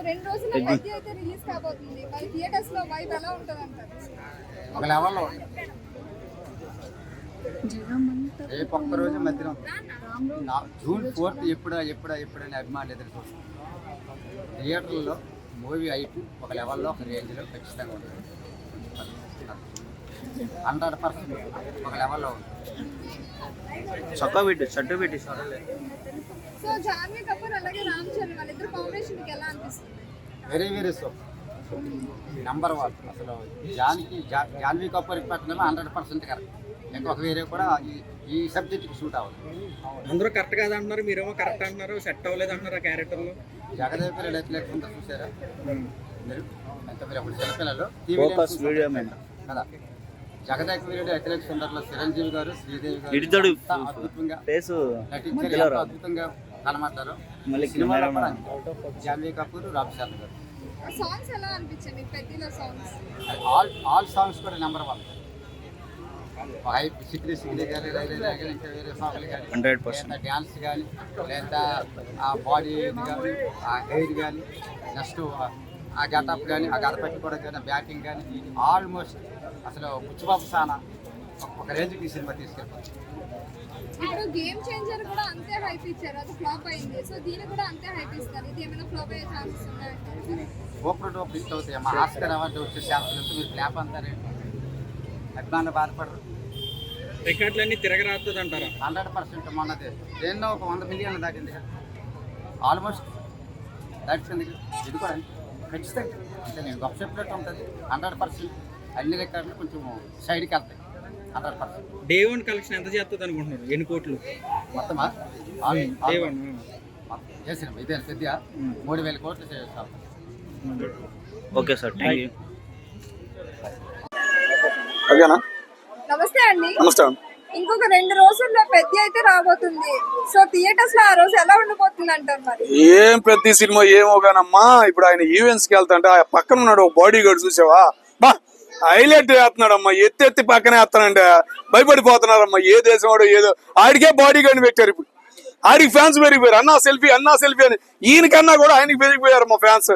2 రోజుల్లో పెద్ద అయితే రిలీజ్ కాబోతుంది. మరి థియేటర్స్ లో వైబ్ ఎలా ఉంటదంటారు? ఒక లెవెల్లో రేపు ఒక్క రోజు మధ్యలో జూన్ 4th ఎప్పుడని అభిమానులు ఎదురు చూస్తారు. థియేటర్లో మూవీ అయిపు ఒక లెవెల్లో ఒక రేంజ్లో ఖచ్చితంగా ఉంటుంది. 100% ఒక లెవెల్లో ఉంటుంది. చట్టు పెట్టి సో జాన్వీ కపూర్ అలాగే రామ్ చరణ్ వాళ్ళిద్దరు కాంబినేషన్ మీకు ఎలా అనిపిస్తుంది? Very super, number 1. అసలు జాన్వీ కపూర్ పెట్టడం 100% కరెక్ట్. ఇంకొక వేరే కూడా ఈ సబ్జెక్ట్కి షూట్ అవ్వదు. అందరూ కరెక్ట్ కాదు అంటున్నారు, మీరేమో కరెక్ట్ అంటున్నారు, సెట్ అవ్వలేదు అంటున్నారు. ఆ క్యారెక్టర్లు జగదేవ్ ఎట్లేకుండా చూసారా మీరు? ఎంత మీరు అప్పుడు చిన్నపిల్లలు కదా. జగదేవ్ వీరుడు అఖిలేష్ సుందర్లో చిరంజీవి గారు, శ్రీదేవి గారు అద్భుతంగా నటించారు, అద్భుతంగా కనబడ్డారు. సినిమాలో కూడా జాన్వీ కపూర్, రామ్ చరణ్ గారు. సాంగ్స్ ఎలా అనిపించాయి మీకు? పెద్దలో సాంగ్స్ ఆల్ సాంగ్స్ కూడా నెంబర్ 1. సిక్రీ కానీ ఇంకా వేరే సాంగ్లు కానీ 100% డ్యాన్స్ కానీ లేదా ఆ బాడీ ఇది కానీ ఆ హెయిర్ కానీ నెక్స్ట్ ఆ గెటప్ కానీ ఆ గత పెట్టుకోవడం కానీ బ్యాటింగ్ కానీ ఆల్మోస్ట్ అసలు బుచ్చిబాబు సానా ఒక రేంజ్కి ఈ సినిమా తీసుకెళ్తారు. ఇప్పుడు గేమ్ చేంజర్ కూడా అంతే హైప్ ఇచ్చారు, అది ఫ్లాప్ అయింది. సో దీన్ని కూడా అంతే హైప్ ఇస్తారు. ఇది ఏమైనా ఫ్లాప్ అయ్యే ఛాన్సెస్ ఉన్నాయంటారు? డూప్ హిట్ అవుతాయి. మా ఆస్కర్ అవార్డు వచ్చే ఛాన్సెస్ మీరు ఫ్లాప్ అంటారేంటి? అభిమానులు బాధపడరు. రికార్డులన్నీ తిరగరాస్తుంది అంటారా? 100% మొన్నది దేన్నో ఒక 100 మిలియన్లు దాటింది కదా, ఆల్మోస్ట్ దాటింది. ఇది కూడా ఖచ్చితంగా అంటే నేను గొప్ప చెప్పినట్టు ఉంటుంది. 100% అన్ని రికార్డులు కొంచెం సైడ్కి వెళ్తాయి. 100% డే 1 కలెక్షన్ ఎంత చేస్తుంది అనుకుంటున్నారు? ఎన్ని కోట్లు మొత్తమా? డే 1 చేసిన ఇదే పెద్ద 3000 కోట్లు చేస్తాం. Okay sir, thank you. నమస్తే అండి. నమస్కారం. ఇంకొక 2 రోజుల్లో పెద్ద అయితే రాబోతుంది. సో థియేటర్స్ లో ఆ రోజు ఎలా ఉండబోతుంది అంటారు? మరి ఏం ప్రతి సినిమా ఏమో గానమ్మా, ఇప్పుడు ఆయన ఈవెంట్స్ కి వెళ్తాంటే ఆ పక్కన ఉన్నాడు బాడీ గార్డ్, చూసావా? బా హైలైట్ వేస్తున్నాడమ్మా, ఎత్తి పక్కనే వేస్తానంటే భయపడిపోతున్నారమ్మా. ఏ దేశం వాడు ఏదో ఆడికే బాడీ గార్డ్ పెట్టారు. ఇప్పుడు ఆడికి ఫ్యాన్స్ పెరిగిపోయారు. అన్నా సెల్ఫీ అని. ఈయనకన్నా కూడా ఆయనకి పెరిగిపోయారు మా ఫ్యాన్స్.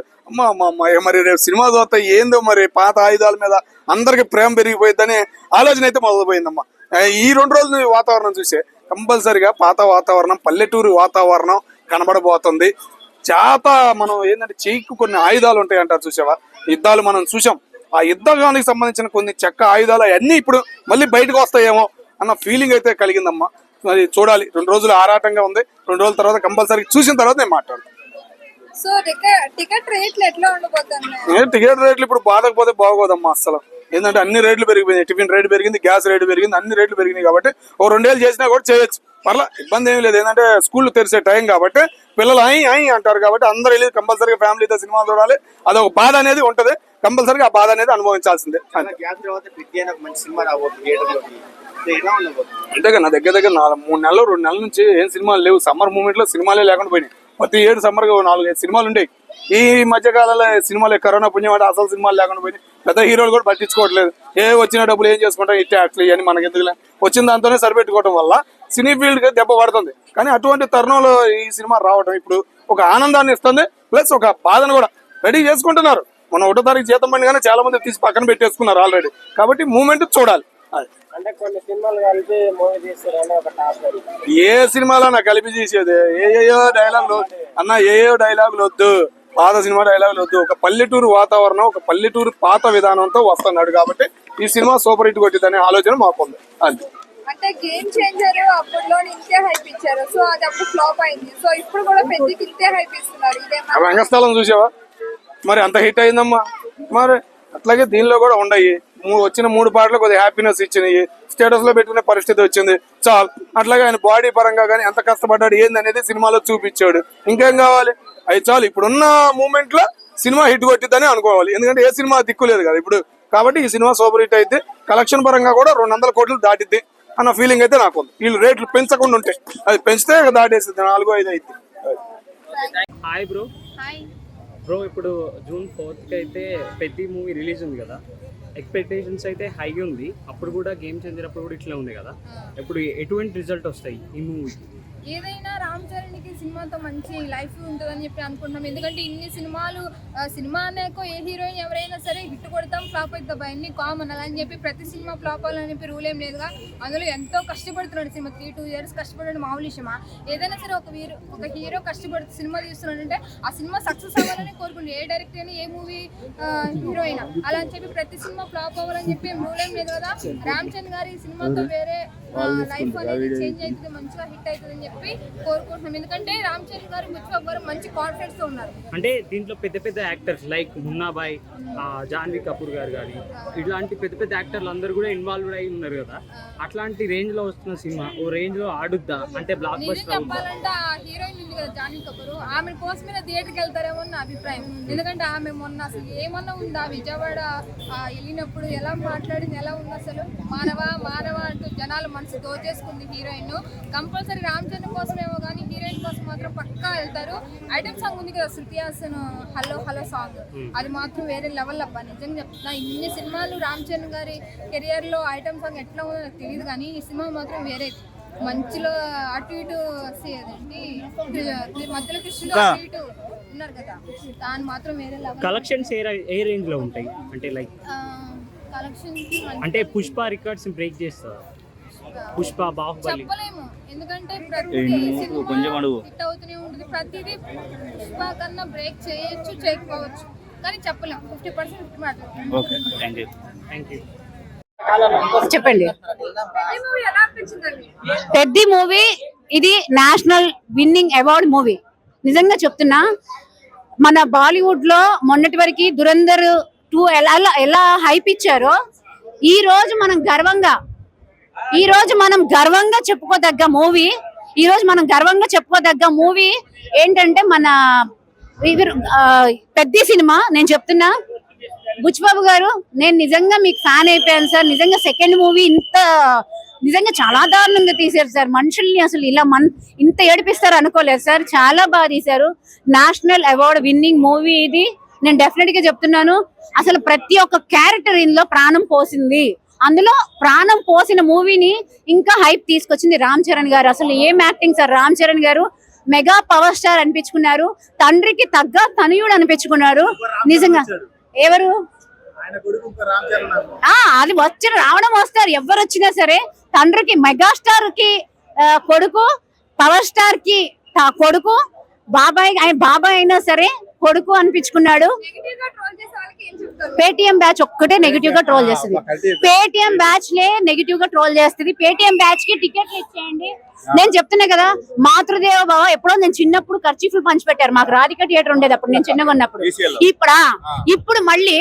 మరి రేపు సినిమా చూస్తా ఏందో మరి పాత ఆయుధాల మీద అందరికి ప్రేమ పెరిగిపోయిందని ఆలోచన అయితే మొదలుపోయిందమ్మా. ఈ 2 రోజులు వాతావరణం చూసే కంపల్సరిగా పాత వాతావరణం, పల్లెటూరు వాతావరణం కనబడబోతుంది. మనం ఏంటంటే చెయ్యికి కొన్ని ఆయుధాలు ఉంటాయి అంటారు, చూసావా? యుద్ధాలు మనం చూసాం. ఆ యుద్ధానికి సంబంధించిన కొన్ని చెక్క ఆయుధాలు అన్నీ ఇప్పుడు మళ్ళీ బయటకు వస్తాయేమో అన్న ఫీలింగ్ అయితే కలిగిందమ్మా. మరి చూడాలి. 2 రోజులు ఆరాటంగా ఉంది. 2 రోజుల తర్వాత కంపల్సరీ చూసిన తర్వాత నేను మాట్లాడతాను. సో టికెట్ రేట్లు ఎట్లా ఉండబోతున్నాయి? టికెట్ రేట్లు ఇప్పుడు బాధకపోతే బాగోదమ్మా. అసలు ఏంటంటే అన్ని రేట్లు పెరిగిపోయినాయి. టిఫిన్ రేటు పెరిగింది, గ్యాస్ రేటు పెరిగింది, అన్ని రేట్లు పెరిగినాయి. కాబట్టి ఓ 2 ఏళ్ళు చేసినా కూడా చేయొచ్చు, పర్లా ఇబ్బంది ఏమీ లేదు. ఏంటంటే స్కూళ్ళు తెరిసే టైం కాబట్టి పిల్లలు అయి అంటారు కాబట్టి అందరూ వెళ్ళి కంపల్సరీగా ఫ్యామిలీతో సినిమా చూడాలి. అదొక బాధ అనేది ఉంటది. కంపల్సరీగా ఆ బాధ అనేది అనుభవించాల్సిందే. అంతేగా నా దగ్గర 3 నెలలు 2 నెలల నుంచి ఏం సినిమాలు లేవు. సమ్మర్ మూమెంట్ లో సినిమాలే లేకుండా పోయినాయి. ప్రతి ఏడు సమ్మర్ 4-5 సినిమాలు ఉండేవి. ఈ మధ్యకాలంలో సినిమాలు కరోనా పుణ్యం అంటే అసలు సినిమాలు లేకుండా పోయినాయి. పెద్ద హీరోలు కూడా పట్టించుకోవట్లేదు. వచ్చిన డబ్బులు ఏం చేసుకుంటాం, ఇట్టే అట్లా అని మనకి ఎందుకులే, వచ్చిన దాంతోనే సరిపెట్టుకోవడం వల్ల సినీ ఫీల్డ్ కి దెబ్బ పడుతుంది. కానీ అటువంటి తరుణంలో ఈ సినిమా రావడం ఇప్పుడు ఒక ఆనందాన్ని ఇస్తుంది, ప్లస్ ఒక బాధను కూడా రెడీ చేసుకుంటున్నారు. మన 1వ తారీఖు జీతం పండుగనే చాలా మంది తీసి పక్కన పెట్టేసుకున్నారు ఆల్రెడీ. కాబట్టి మూమెంట్ చూడాలి. ఏ సినిమాలో కలిపి చేసేది ఏయో డైలాగులు అన్న, ఏయో డైలాగులు వద్దు, పాత సినిమా డైలాగులు వద్దు. ఒక పల్లెటూరు వాతావరణం, ఒక పల్లెటూరు పాత విధానంతో వస్తున్నాడు. కాబట్టి ఈ సినిమా సూపర్ హిట్ కొట్టిందనే ఆలోచన మాకుంది. అది అంటే గేమ్ చేంజర్ అప్పుడులో ఇంతే హైప్ ఇచ్చారు. సో అది అప్పుడు ఫ్లాప్ అయింది. సో ఇప్పుడు కూడా పెద్దకి ఇంతే హైప్ ఇస్తున్నారు. రంగస్థలం చూసావా? మరి అంత హిట్ అయిందమ్మా. మరి అట్లాగే దీనిలో కూడా ఉన్నాయి. వచ్చిన 3 పాటలు కొద్దిగా హ్యాపీనెస్ ఇచ్చినాయి. స్టేటస్ లో పెట్టుకునే పరిస్థితి వచ్చింది చాలు. అట్లాగే ఆయన బాడీ పరంగా కానీ ఎంత కష్టపడ్డాడు ఏందనేది సినిమాలో చూపించాడు. ఇంకేం కావాలి? అది చాలు. ఇప్పుడున్న మూమెంట్ లో సినిమా హిట్ కొట్టిద్దని అనుకోవాలి. ఎందుకంటే ఏ సినిమా దిక్కులేదు కదా ఇప్పుడు. కాబట్టి ఈ సినిమా సూపర్ హిట్ అయితే కలెక్షన్ పరంగా కూడా 200 కోట్లు దాటిద్ది అన్న ఫీలింగ్ అయితే నాకు ఉంది. వీళ్ళు రేట్లు పెంచకుండా ఉంటే, అది పెంచితే దాటేస్తుంది 4-5 అయితే. హాయ్ బ్రో, ఇప్పుడు జూన్ 4th అయితే పెద్ద మూవీ రిలీజ్ ఉంది కదా. ఎక్స్పెక్టేషన్స్ అయితే హై ఉంది. అప్పుడు కూడా గేమ్ చేంజర్ అప్పుడు కూడా ఇట్లా ఉంది కదా. ఇప్పుడు ఎటువంటి రిజల్ట్ వస్తాయి ఈ మూవీకి? ఏదైనా రామ్ చరణ్కి సినిమాతో మంచి లైఫ్ ఉంటుందని చెప్పి అనుకుంటున్నాం. ఎందుకంటే ఇన్ని సినిమాలు సినిమా అనేకో ఏ హీరోయిన్ ఎవరైనా సరే హిట్ కొడతాం ఫ్లాప్ అవుతాం అన్ని కామన్. అలా అని చెప్పి ప్రతి సినిమా ఫ్లాప్ అవ్వాలని చెప్పి రూల్ ఏం లేదుగా. అందులో ఎంతో కష్టపడుతున్నాడు సినిమా 3-2 years కష్టపడడం మామూలు విషయమా? ఏదైనా సరే ఒక హీరో కష్టపడుతూ సినిమా తీస్తున్నాడంటే ఆ సినిమా సక్సెస్ అవ్వాలని కోరుకుంటాడు. ఏ డైరెక్టర్ అయినా ఏ మూవీ హీరో అయినా. అలా అని చెప్పి ప్రతి సినిమా ఫ్లాప్ అవ్వాలని చెప్పి రూల్ ఏం లేదు కదా. రామ్ చరణ్ గారి సినిమాతో వేరే లైఫ్ అనేది చేంజ్ అవుతుంది, మంచిగా హిట్ అవుతుంది అని చెప్పి కోరుకుంటున్నాం. ఎందుకంటే రామ్ చరణ్ గారు ముచ్చబాబు గారు మంచి కాన్ఫిడెన్స్ తో ఉన్నారు. అంటే దీంట్లో పెద్ద పెద్ద యాక్టర్స్ లైక్ మున్నాబాయ్, జాన్వీ కపూర్ గారు కానీ ఇట్లాంటి పెద్ద పెద్ద యాక్టర్లు అందరూ కూడా ఇన్వాల్వ్ అయి ఉన్నారు కదా. అట్లాంటి రేంజ్ లో వస్తున్న సినిమా ఓ రేంజ్ లో ఆడుద్దా అంటే బ్లాక్ బస్టర్ చెప్పాలంటే ఆ హీరోయిన్ ఉంది కదా జాన్వీ కపూర్, ఆమె కోసమే థియేటర్కి వెళ్తారేమో నా అభిప్రాయం. ఎందుకంటే ఆమె మొన్న అసలు ఏమన్నా ఉందా విజయవాడ వెళ్ళినప్పుడు ఎలా మాట్లాడింది, ఎలా ఉంది అసలు మానవ అంటూ జనాలు మనసు దోచేసుకుంది హీరోయిన్. కంపల్సరీ రామ్ చరణ్ కోసమేమో కానీ హీరోయిన్ కోసం మాత్రం పక్కా వెళ్తారు. ఐటమ్ సాంగ్ ఉంది కదా Shruti Haasan hello hello song, అది మాత్రం వేరే లెవెల్ అబ్బా. నిజంగా చెప్తున్నా ఇన్ని సినిమాలు రామ్ చరణ్ గారి కెరియర్ లో ఐటమ్ సాంగ్ ఎట్లా ఉందో నాకు తెలియదు కానీ ఈ సినిమా మాత్రం వేరే. మంచిలో అటు ఇటు మధ్యలో కృష్ణుడు అటు ఇటు ఉన్నారు కదా, దాని మాత్రం వేరే లెవెల్. కలెక్షన్స్ ఏ రేంజ్ లో ఉంటాయి అంటే లైక్ కలెక్షన్స్ అంటే పుష్ప రికార్డ్స్ బ్రేక్ చేస్తారు. పుష్ప బాహుబలి చెప్పలేము ఎందుకంటే ప్రతి సినిమా హిట్ అవుతూనే ఉంటుంది. ప్రతిదీ పుష్ప కన్నా బ్రేక్ చేయొచ్చు చేయకపోవచ్చు కానీ చెప్పలేము. 50% మాట. Okay thank you. చెప్పండి. మూవీ ఎలా అనిపించిందండి? పెద్ద మూవీ ఇది నేషనల్ విన్నింగ్ అవార్డ్ మూవీ. నిజంగా చెప్తున్నా మన బాలీవుడ్ లో మొన్నటి వరకు దురంధర్ 2 ఎలా హైప్ ఇచ్చారో ఈ రోజు మనం గర్వంగా చెప్పుకోదగ్గ మూవీ ఏంటంటే మన పెద్ద సినిమా. నేను చెప్తున్నా బుచ్చిబాబు గారు, నేను నిజంగా మీకు ఫ్యాన్ అయిపోయాను సార్. నిజంగా సెకండ్ మూవీ నిజంగా చాలా దారుణంగా తీశారు సార్. మనుషుల్ని అసలు ఇలా ఇంత ఏడిపిస్తారు అనుకోలేదు సార్. చాలా బాగా తీశారు. నేషనల్ అవార్డ్ విన్నింగ్ మూవీ ఇది. నేను డెఫినెట్ గా చెప్తున్నాను, అసలు ప్రతి ఒక్క క్యారెక్టర్ ఇందులో ప్రాణం పోసింది. అందులో ప్రాణం పోసిన మూవీని ఇంకా హైప్ తీసుకొచ్చింది రామ్ చరణ్ గారు. అసలు ఏం యాక్టింగ్ సార్. రామ్ చరణ్ గారు మెగా పవర్ స్టార్ అనిపించుకున్నారు. తండ్రికి తగ్గ తనయుడు అనిపించుకున్నారు. నిజంగా ఎవరు అది రావడం వస్తారు ఎవరు వచ్చినా సరే. తండ్రికి మెగాస్టార్ కి కొడుకు, పవర్ స్టార్ కి కొడుకు, బాబాయ్ అయినా సరే కొడుకు అనిపించుకున్నాడు. పేటిఎం బ్యాచ్ ఒక్కటే నెగిటివ్ గా ట్రోల్ చేస్తుంది. పేటిఎం బ్యాచ్ లే నెగిటివ్ గా ట్రోల్ చేస్తుంది. పేటిఎం బ్యాచ్ కి టికెట్లు ఇచ్చేయండి. నేను చెప్తున్నా కదా, మాతృదేవ బావ ఎప్పుడో నేను చిన్నప్పుడు ఖర్చీఫ్లు పంచి పెట్టారు మాకు. రాధిక థియేటర్ ఉండేది అప్పుడు నేను చిన్నగా ఉన్నప్పుడు. ఇప్పుడు మళ్ళీ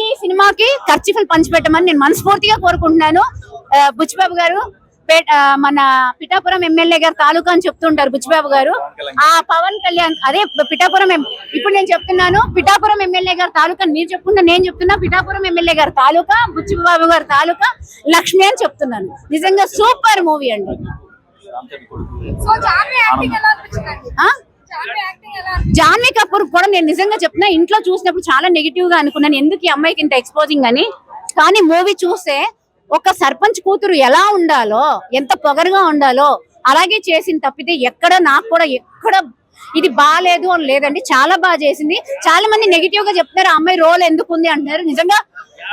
ఈ సినిమాకి ఖర్చీఫ్లు పంచి పెట్టమని నేను మనస్ఫూర్తిగా కోరుకుంటున్నాను. బుచ్చిబాబు గారు మన పిఠాపురం ఎమ్మెల్యే గారు తాలూకా అని చెప్తుంటారు బుచ్చిబాబు గారు. ఆ పవన్ కళ్యాణ్ అదే పిఠాపురం. ఇప్పుడు నేను చెప్తున్నాను పిఠాపురం ఎమ్మెల్యే గారు తాలూకా మీరు చెప్పుకున్నా, నేను చెప్తున్నా పిఠాపురం ఎమ్మెల్యే గారు తాలూకా, బుచ్చిబాబు గారు తాలూకా లక్ష్మి అని చెప్తున్నాను. నిజంగా సూపర్ మూవీ అండి. జాన్వీ కపూర్ కూడా నేను నిజంగా చెప్తున్నా, ఇంట్లో చూసినప్పుడు చాలా నెగిటివ్ గా అనుకున్నాను, ఎందుకు ఈ అమ్మాయికి ఇంత ఎక్స్పోజింగ్ అని. కానీ మూవీ చూస్తే ఒక సర్పంచ్ కూతురు ఎలా ఉండాలో, ఎంత పొగరుగా ఉండాలో అలాగే చేసింది. తప్పితే నాకు కూడా ఎక్కడ ఇది బాగాలేదు అని లేదండి. చాలా బాగా చేసింది. చాలా మంది నెగిటివ్ గా చెప్తున్నారు ఆ అమ్మాయి రోల్ ఎందుకు ఉంది అంటున్నారు. నిజంగా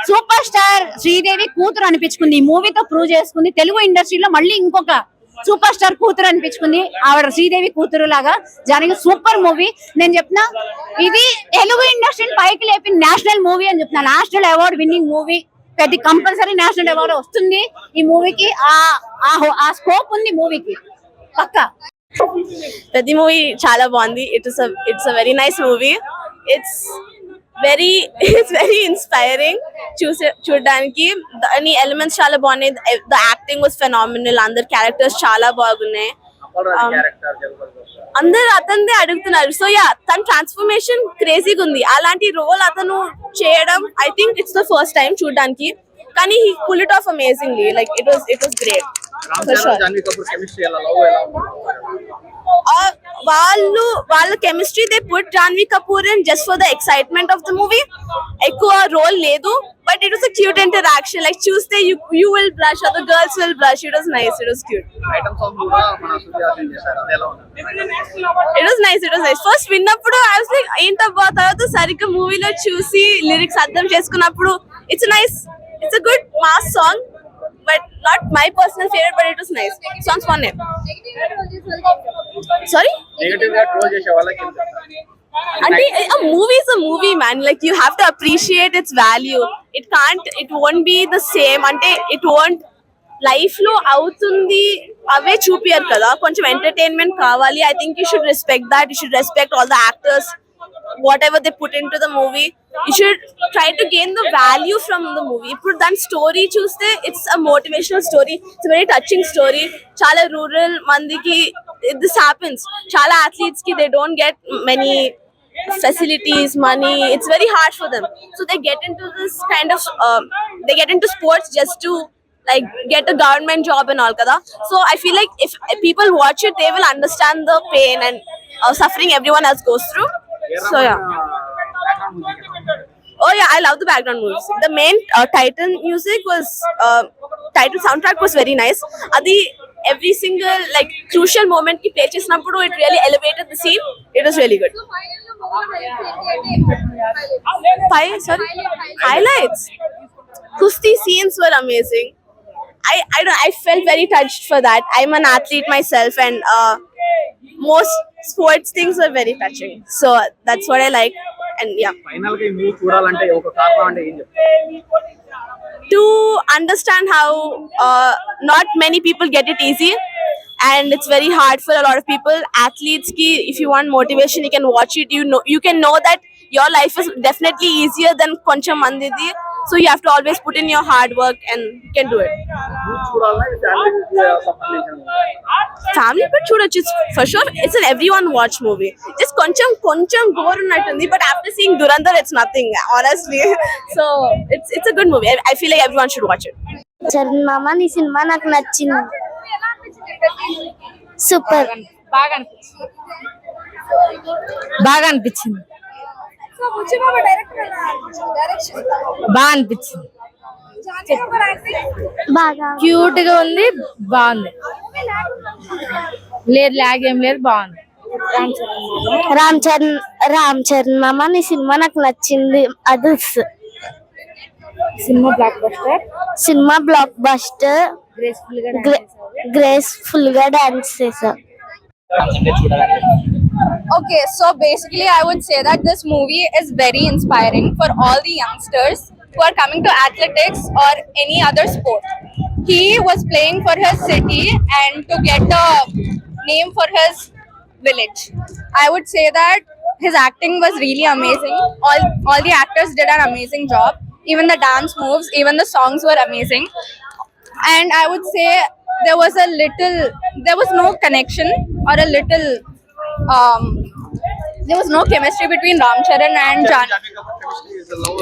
సూపర్ స్టార్ శ్రీదేవి కూతురు అనిపించుకుంది. ఈ మూవీతో ప్రూవ్ చేసుకుంది. తెలుగు ఇండస్ట్రీలో మళ్ళీ ఇంకొక సూపర్ స్టార్ కూతురు అనిపించుకుంది. ఆవిడ శ్రీదేవి కూతురు లాగా. Janaki super movie. నేను చెప్తున్నా ఇది తెలుగు ఇండస్ట్రీని పైకి లేపి నేషనల్ మూవీ అని చెప్తున్నా. National award winning movie. పెద్ద కంపల్సరీ నేషనల్ అవార్డు వస్తుంది ఈ మూవీకి. ఆ స్కోప్ ఉంది మూవీకి పక్కా. ప్రతి మూవీ చాలా బాగుంది. It's a very nice movie. It's very inspiring చూడడానికి. అన్ని ఎలిమెంట్స్ చాలా బాగున్నాయి. The acting was phenomenal. అందరు క్యారెక్టర్స్ చాలా బాగున్నాయి. అందరు అతనిదే అడుగుతున్నారు. సో యా, తన ట్రాన్స్ఫర్మేషన్ క్రేజీగా ఉంది. అలాంటి రోల్ అతను చేయడం I think it's the first time చూడడానికి. కానీ he pull it off amazingly. Like it was great. Ram For Charan sure. Janhvi Kapoor chemistry ఎలా లవ్ ఎలా ఉంది? వాళ్ళ chemistry they put Janhvi Kapoor in just for the excitement of the movie. ఎక్కువ role లేదు, but it was a cute interaction. Like చూస్తే you will blush or the girls will blush. It was nice, it was cute. Item song కూడా మన సూర్య చేశారు, అది ఎలా ఉంది? It was nice, it was nice. First విన్నప్పుడు I was like ఏంటబ్బా, తర్వాత సరిగ్గా మూవీలో చూసి లిరిక్స్ అర్థం చేసుకున్నప్పుడు it's nice, it's a good mass song, but not my personal favourite, but it was nice. Songs బాగున్నాయి. సారీ, నెగటివ్ గా ట్రోల్ చేసే వాళ్ళకి ఏం చెప్తారు? అంటే a movie is a movie, man. Like you have to appreciate its value. It won't be the same. అంటే it won't life లో అవుతుంది అవే చూపియరు కదా, కొంచెం ఎంటర్టైన్మెంట్ కావాలి. I think you should respect that. You should respect all the actors, whatever they put into the movie. You should try to gain the value from the movie. ఇప్పుడు దాని story చూస్తే it's a motivational story, it's a very touching story. చాలా rural మందికి this happens. చాలా athletes కి they don't get many facilities, money. It's very hard for them, so they get into this kind of they get into sports just to like get a government job and all kada. So I feel like if people watch it, they will understand the pain and suffering everyone else goes through. So yeah. Oh yeah, I love the background music. The main title music was title soundtrack was very nice. Adi every single like crucial moment ki play chesinappudu it really elevated the scene. It was really good. Highlights. Kusti scenes were amazing. I felt very touched for that. I'm an athlete myself, and most sports things are very touching. So that's what I like. And yeah, final గా ఈ movie చూడాలంటే ఒక కారణం అంటే ఏం చెప్తారు? to understand how not many people get it easy, and it's very hard for a lot of people. Athletes ki, if you want motivation, you can watch it. You can know that your life is definitely easier than koncham mandidi. So you have to always put in your hard work and you can do it. Movie చూడాలన్నా family సంబంధించిన Family but చూడొచ్చు, for sure. It's an everyone watch movie. Just కొంచెం gore ఉన్నట్టుంది, but after seeing Durandar it's nothing, honestly. So it's a good movie. I feel like everyone should watch it. Charan మామ, నీ సినిమా నాకు నచ్చింది. Super, బాగా అనిపించింది. సో బుచ్చి బాబా డైరెక్షన్ బాగా అనిపించింది. జాన్వీ కపూర్ యాక్టింగ్ బాగా క్యూట్ గా ఉంది, బాగుంది. లేదు లాగ్ ఏం లేదు, బాగుంది. రామ్ చరణ్ మామ, నీ సినిమా నాకు నచ్చింది. అదుర్స్ సినిమా బ్లాక్ బస్టర్, సినిమా బ్లాక్ బస్టర్, గ్రేస్ఫుల్ గా గ్రేస్ఫుల్ గా డాన్స్ చేశావు. Okay, so basically I would say that this movie is very inspiring for all the youngsters who are coming to athletics or any other sport. He was playing for his city and to get a name for his village. I would say that his acting was really amazing. All the actors did an amazing job. Even the dance moves, even the songs were amazing. And I would say there was no connection or a little there was no chemistry between Ram Charan and Janhvi Kapoor chemistry is love.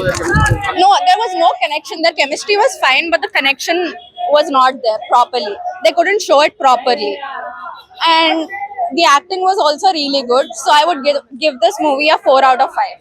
No, there was no connection. Their chemistry was fine, but the connection was not there properly. They couldn't show it properly. And the acting was also really good. So I would give this movie a 4 out of 5.